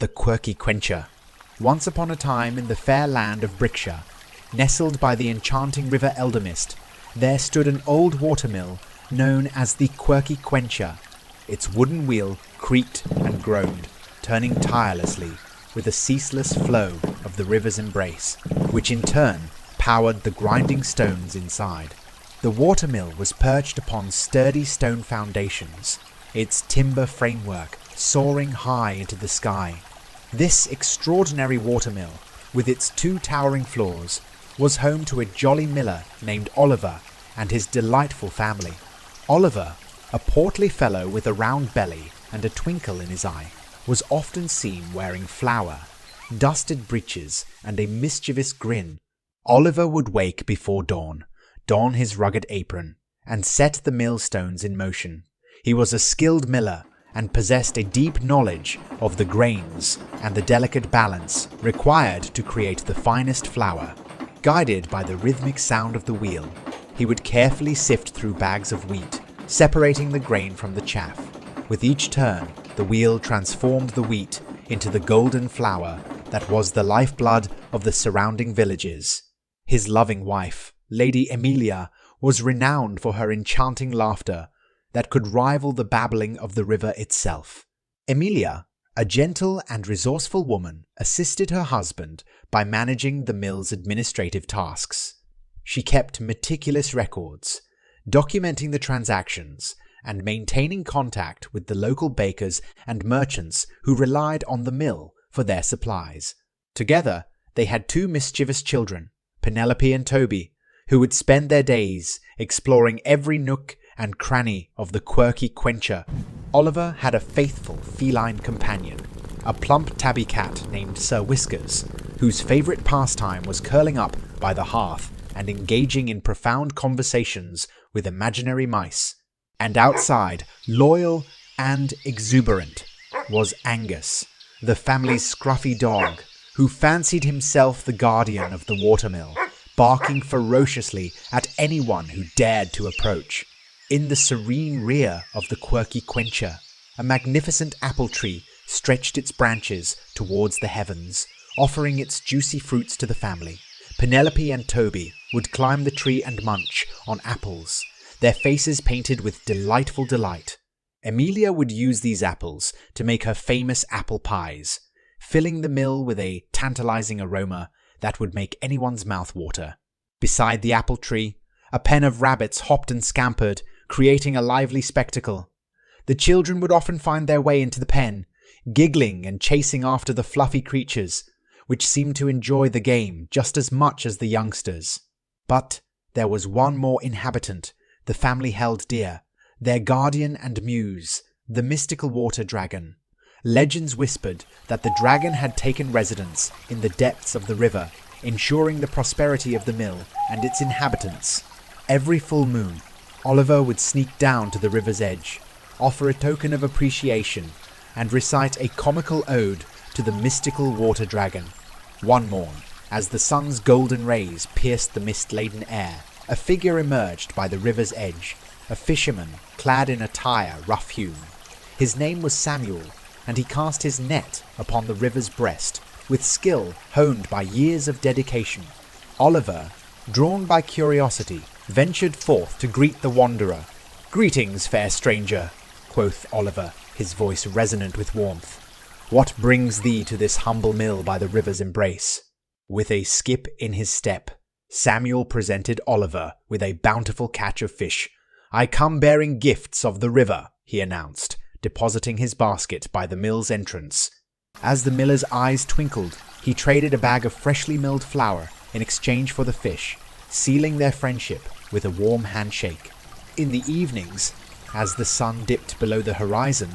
the Quirky Quencher. Once upon a time in the fair land of Brickshire, nestled by the enchanting River Eldermist, there stood an old watermill known as the Quirky Quencher. Its wooden wheel creaked and groaned, turning tirelessly with a ceaseless flow of the river's embrace, which in turn powered the grinding stones inside. The watermill was perched upon sturdy stone foundations, its timber framework soaring high into the sky. This extraordinary watermill, with its 2 towering floors, was home to a jolly miller named Oliver and his delightful family. Oliver, a portly fellow with a round belly and a twinkle in his eye, was often seen wearing flour, dusted breeches, and a mischievous grin. Oliver would wake before dawn, don his rugged apron, and set the millstones in motion. He was a skilled miller and possessed a deep knowledge of the grains and the delicate balance required to create the finest flour. Guided by the rhythmic sound of the wheel, he would carefully sift through bags of wheat, separating the grain from the chaff. With each turn, the wheel transformed the wheat into the golden flour that was the lifeblood of the surrounding villages. His loving wife, Lady Emilia, was renowned for her enchanting laughter that could rival the babbling of the river itself. Emilia, a gentle and resourceful woman, assisted her husband by managing the mill's administrative tasks. She kept meticulous records, documenting the transactions and maintaining contact with the local bakers and merchants who relied on the mill for their supplies. Together, they had 2 mischievous children, Penelope and Toby, who would spend their days exploring every nook and cranny of the Quirky Quencher. Oliver had a faithful feline companion, a plump tabby cat named Sir Whiskers, whose favourite pastime was curling up by the hearth and engaging in profound conversations with imaginary mice. And outside, loyal and exuberant, was Angus, the family's scruffy dog, who fancied himself the guardian of the watermill, barking ferociously at anyone who dared to approach. In the serene rear of the Quirky Quencher, a magnificent apple tree stretched its branches towards the heavens, offering its juicy fruits to the family. Penelope and Toby would climb the tree and munch on apples, their faces painted with delightful delight. Emilia would use these apples to make her famous apple pies, filling the mill with a tantalizing aroma that would make anyone's mouth water. Beside the apple tree, a pen of rabbits hopped and scampered, creating a lively spectacle. The children would often find their way into the pen, giggling and chasing after the fluffy creatures, which seemed to enjoy the game just as much as the youngsters. But there was one more inhabitant the family held dear, their guardian and muse, the mystical water dragon. Legends whispered that the dragon had taken residence in the depths of the river, ensuring the prosperity of the mill and its inhabitants. Every full moon, Oliver would sneak down to the river's edge, offer a token of appreciation, and recite a comical ode to the mystical water dragon. One morn, as the sun's golden rays pierced the mist-laden air, a figure emerged by the river's edge, a fisherman clad in attire rough-hewn. His name was Samuel, and he cast his net upon the river's breast, with skill honed by years of dedication. Oliver, drawn by curiosity, ventured forth to greet the wanderer. "Greetings, fair stranger," quoth Oliver, his voice resonant with warmth. "What brings thee to this humble mill by the river's embrace?" With a skip in his step, Samuel presented Oliver with a bountiful catch of fish. "I come bearing gifts of the river," he announced, depositing his basket by the mill's entrance. As the miller's eyes twinkled, he traded a bag of freshly milled flour in exchange for the fish, sealing their friendship with a warm handshake. In the evenings, as the sun dipped below the horizon,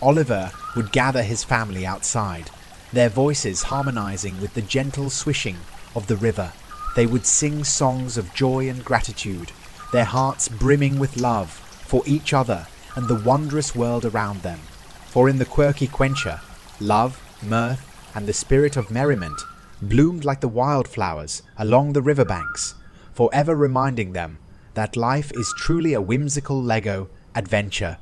Oliver would gather his family outside, their voices harmonizing with the gentle swishing of the river. They would sing songs of joy and gratitude, their hearts brimming with love for each other and the wondrous world around them. For in the Quirky Quencher, love, mirth, and the spirit of merriment bloomed like the wildflowers along the riverbanks, forever reminding them that life is truly a whimsical Lego adventure